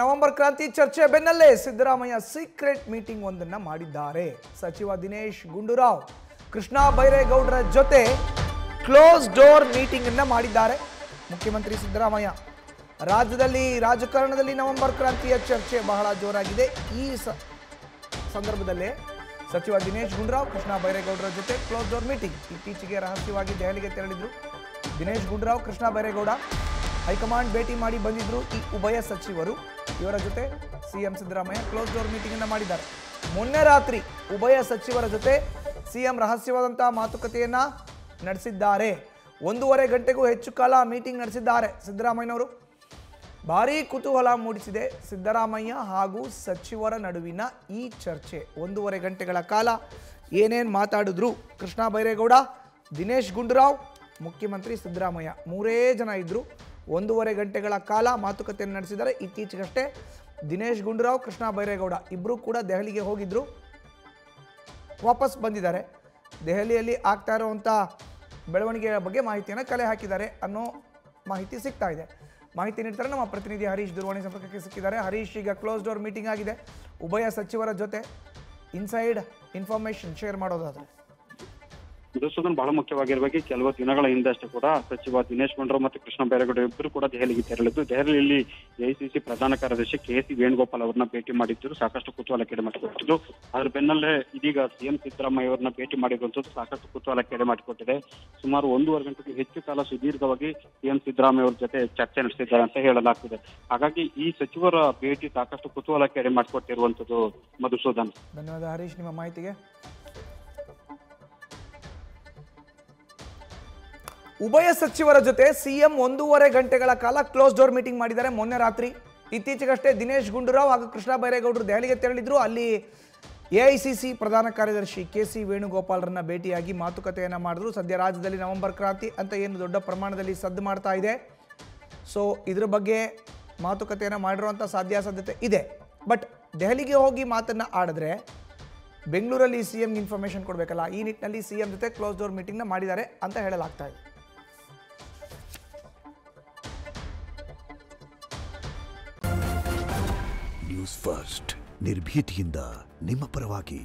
November ಕ್ರಾಂತಿ ಚರ್ಚೆ ಬೆನ್ನಲ್ಲೇ ಸಿದ್ದರಾಮಯ್ಯ ಸೀಕ್ರೆಟ್ ಮೀಟಿಂಗ್ ಒಂದನ್ನು ಮಾಡಿದ್ದಾರೆ. ಸಚಿವ ದಿನೇಶ್ ಗುಂಡೂರಾವ್ ಕೃಷ್ಣ ಬೈರೇಗೌಡರ ಜೊತೆ ಕ್ಲೋಸ್ ಡೋರ್ ಮೀಟಿಂಗ್ ಅನ್ನು ಮಾಡಿದ್ದಾರೆ. ಮುಖ್ಯಮಂತ್ರಿ ಸಿದ್ದರಾಮಯ್ಯ ರಾಜ್ಯದಲ್ಲಿ ರಾಜಕಾರಣದಲ್ಲಿ ನವೆಂಬರ್ ಕ್ರಾಂತಿಯ ಚರ್ಚೆ ಬಹಳ ಜೋರಾಗಿದೆ. ಈ ಸಂದರ್ಭದಲ್ಲೇ ಸಚಿವ ದಿನೇಶ್ ಗುಂಡೂರಾವ್ ಕೃಷ್ಣ ಬೈರೇಗೌಡರ ಜೊತೆ ಕ್ಲೋಸ್ ಡೋರ್ ಮೀಟಿಂಗ್. ಇತ್ತೀಚೆಗೆ ರಹಸ್ಯವಾಗಿ ದೆಹಲಿಗೆ ತೆರಳಿದ್ರು ದಿನೇಶ್ ಗುಂಡೂರಾವ್, ಕೃಷ್ಣ ಬೈರೇಗೌಡ ಹೈಕಮಾಂಡ್ ಭೇಟಿ ಮಾಡಿ ಬಂದಿದ್ರು ಈ ಉಭಯ ಸಚಿವರು. ಇವರ ಜೊತೆ CM Siddaramaiah close door meeting ಅನ್ನು ಮಾಡಿದ್ದಾರೆ. ಮೊನ್ನೆ ರಾತ್ರಿ ಉಭಯ ಸಚಿವರ ಜೊತೆ ಸಿಎಂ ರಹಸ್ಯವಾದಂತಹ ಮಾತುಕತೆಯನ್ನ ನಡೆಸಿದ್ದಾರೆ. 1.5 ಗಂಟೆಗೂ ಹೆಚ್ಚು ಕಾಲ ಮೀಟಿಂಗ್ ನಡೆಸಿದ್ದಾರೆ ಸಿದ್ದರಾಮಯ್ಯನವರು. ಭಾರೀ ಕುತೂಹಲ ಮೂಡಿಸಿದೆ ಸಿದ್ದರಾಮಯ್ಯ ಹಾಗೂ ಸಚಿವರ ನಡುವಿನ ಈ ಚರ್ಚೆ. 1.5 ಗಂಟೆಗಳ ಕಾಲ ಏನೇನು ಮಾತಾಡಿದ್ರು ಕೃಷ್ಣ ಬೈರೇಗೌಡ, ದಿನೇಶ್ ಗುಂಡೂರಾವ್, ಮುಖ್ಯಮಂತ್ರಿ ಸಿದ್ದರಾಮಯ್ಯ, 3 ಜನ ಇದ್ರು. 1.5 ಗಂಟೆಗಳ ಕಾಲ ಮಾತುಕತೆಯನ್ನು ನಡೆಸಿದ್ದಾರೆ. ಇತ್ತೀಚೆಗಷ್ಟೇ ದಿನೇಶ್ ಗುಂಡೂರಾವ್, ಕೃಷ್ಣ ಬೈರೇಗೌಡ ಇಬ್ಬರು ಕೂಡ ದೆಹಲಿಗೆ ಹೋಗಿದ್ರು, ವಾಪಸ್ ಬಂದಿದ್ದಾರೆ. ದೆಹಲಿಯಲ್ಲಿ ಆಗ್ತಾ ಇರುವಂಥ ಬೆಳವಣಿಗೆಯ ಬಗ್ಗೆ ಮಾಹಿತಿಯನ್ನು ಕಲೆ ಹಾಕಿದ್ದಾರೆ ಅನ್ನೋ ಮಾಹಿತಿ ಸಿಗ್ತಾ ಇದೆ. ಮಾಹಿತಿ ನೀಡ್ತಾರೆ ನಮ್ಮ ಪ್ರತಿನಿಧಿ ಹರೀಶ್. ದೂರವಾಣಿ ಸಂಪರ್ಕಕ್ಕೆ ಸಿಕ್ಕಿದ್ದಾರೆ. ಹರೀಶ್, ಈಗ ಕ್ಲೋಸ್ ಡೋರ್ ಮೀಟಿಂಗ್ ಆಗಿದೆ ಉಭಯ ಸಚಿವರ ಜೊತೆ, ಇನ್ಸೈಡ್ ಇನ್ಫಾರ್ಮೇಶನ್ ಶೇರ್ ಮಾಡೋದಾದ್ರೆ. ಮಧುಸೂದನ್, ಬಹಳ ಮುಖ್ಯವಾಗಿರುವ ಕೆಲವು ದಿನಗಳ ಹಿಂದಷ್ಟೇ ಕೂಡ ಸಚಿವ ದಿನೇಶ್ ಗುಂಡೂರಾವ್ ಮತ್ತು ಕೃಷ್ಣ ಬೈರೇಗೌಡ ಇಬ್ಬರು ಕೂಡ ದೆಹಲಿಗೆ ತೆರಳಿದ್ದು. ದೆಹಲಿಯಲ್ಲಿ ಎಐಸಿಸಿ ಪ್ರಧಾನ ಕಾರ್ಯದರ್ಶಿ ಕೆಸಿ ವೇಣುಗೋಪಾಲ್ ಅವರನ್ನ ಭೇಟಿ ಮಾಡಿದ್ರು. ಸಾಕಷ್ಟು ಕುತೂಹಲ ಕೆಡೆ ಮಾಡಿಕೊಟ್ಟಿದ್ದು. ಅದ್ರ ಬೆನ್ನಲ್ಲೇ ಇದೀಗ ಸಿಎಂ ಸಿದ್ದರಾಮಯ್ಯ ಅವರನ್ನ ಭೇಟಿ ಮಾಡಿರುವಂತದ್ದು ಸಾಕಷ್ಟು ಕುತೂಹಲ ಕೆಡೆ ಮಾಡಿಕೊಟ್ಟಿದೆ. ಸುಮಾರು 1.5 ಗಂಟೆಗೂ ಹೆಚ್ಚು ಕಾಲ ಸುದೀರ್ಘವಾಗಿ ಸಿಎಂ ಸಿದ್ದರಾಮಯ್ಯ ಅವರ ಜೊತೆ ಚರ್ಚೆ ನಡೆಸಿದ್ದಾರೆ ಅಂತ ಹೇಳಲಾಗ್ತಿದೆ. ಹಾಗಾಗಿ ಈ ಸಚಿವರ ಭೇಟಿ ಸಾಕಷ್ಟು ಕುತೂಹಲ ಕೆಡೆ ಮಾಡಿಕೊಟ್ಟಿರುವಂತದ್ದು. ಮಧುಸೂದನ್, ಧನ್ಯವಾದ ಹರೀಶ್ ನಿಮ್ಮ ಮಾಹಿತಿಗೆ. ಉಭಯ ಸಚಿವರ ಜೊತೆ ಸಿಎಂ 1.5 ಗಂಟೆಗಳ ಕಾಲ ಕ್ಲೋಸ್ ಡೋರ್ ಮೀಟಿಂಗ್ ಮಾಡಿದ್ದಾರೆ ಮೊನ್ನೆ ರಾತ್ರಿ. ಇತ್ತೀಚೆಗಷ್ಟೇ ದಿನೇಶ್ ಗುಂಡೂರಾವ್ ಹಾಗೂ ಕೃಷ್ಣ ಬೈರೇಗೌಡರು ದೆಹಲಿಗೆ ತೆರಳಿದ್ರು. ಅಲ್ಲಿ ಎಐಸಿಸಿ ಪ್ರಧಾನ ಕಾರ್ಯದರ್ಶಿ ಕೆಸಿ ವೇಣುಗೋಪಾಲ್ರನ್ನ ಭೇಟಿಯಾಗಿ ಮಾತುಕತೆಯನ್ನು ಮಾಡಿದ್ರು. ಸದ್ಯ ರಾಜ್ಯದಲ್ಲಿ ನವೆಂಬರ್ ಕ್ರಾಂತಿ ಅಂತ ಏನು ದೊಡ್ಡ ಪ್ರಮಾಣದಲ್ಲಿ ಸದ್ದು ಮಾಡ್ತಾ ಇದೆ. ಸೊ ಇದ್ರ ಬಗ್ಗೆ ಮಾತುಕತೆಯನ್ನು ಮಾಡಿರುವಂಥ ಸಾಧ್ಯತೆ ಇದೆ. ಬಟ್ ದೆಹಲಿಗೆ ಹೋಗಿ ಮಾತನ್ನು ಆಡಿದ್ರೆ ಬೆಂಗಳೂರಲ್ಲಿ ಸಿಎಂಗೆ ಇನ್ಫಾರ್ಮೇಷನ್ ಕೊಡಬೇಕಲ್ಲ. ಈ ನಿಟ್ಟಿನಲ್ಲಿ ಸಿಎಂ ಜೊತೆ ಕ್ಲೋಸ್ ಡೋರ್ ಮೀಟಿಂಗ್ನ ಮಾಡಿದ್ದಾರೆ ಅಂತ ಹೇಳಲಾಗ್ತಾ ಇದೆ. ನ್ಯೂಸ್ ಫಸ್ಟ್, ನಿರ್ಭೀತಿಯಿಂದ ನಿಮ್ಮ ಪರವಾಗಿ.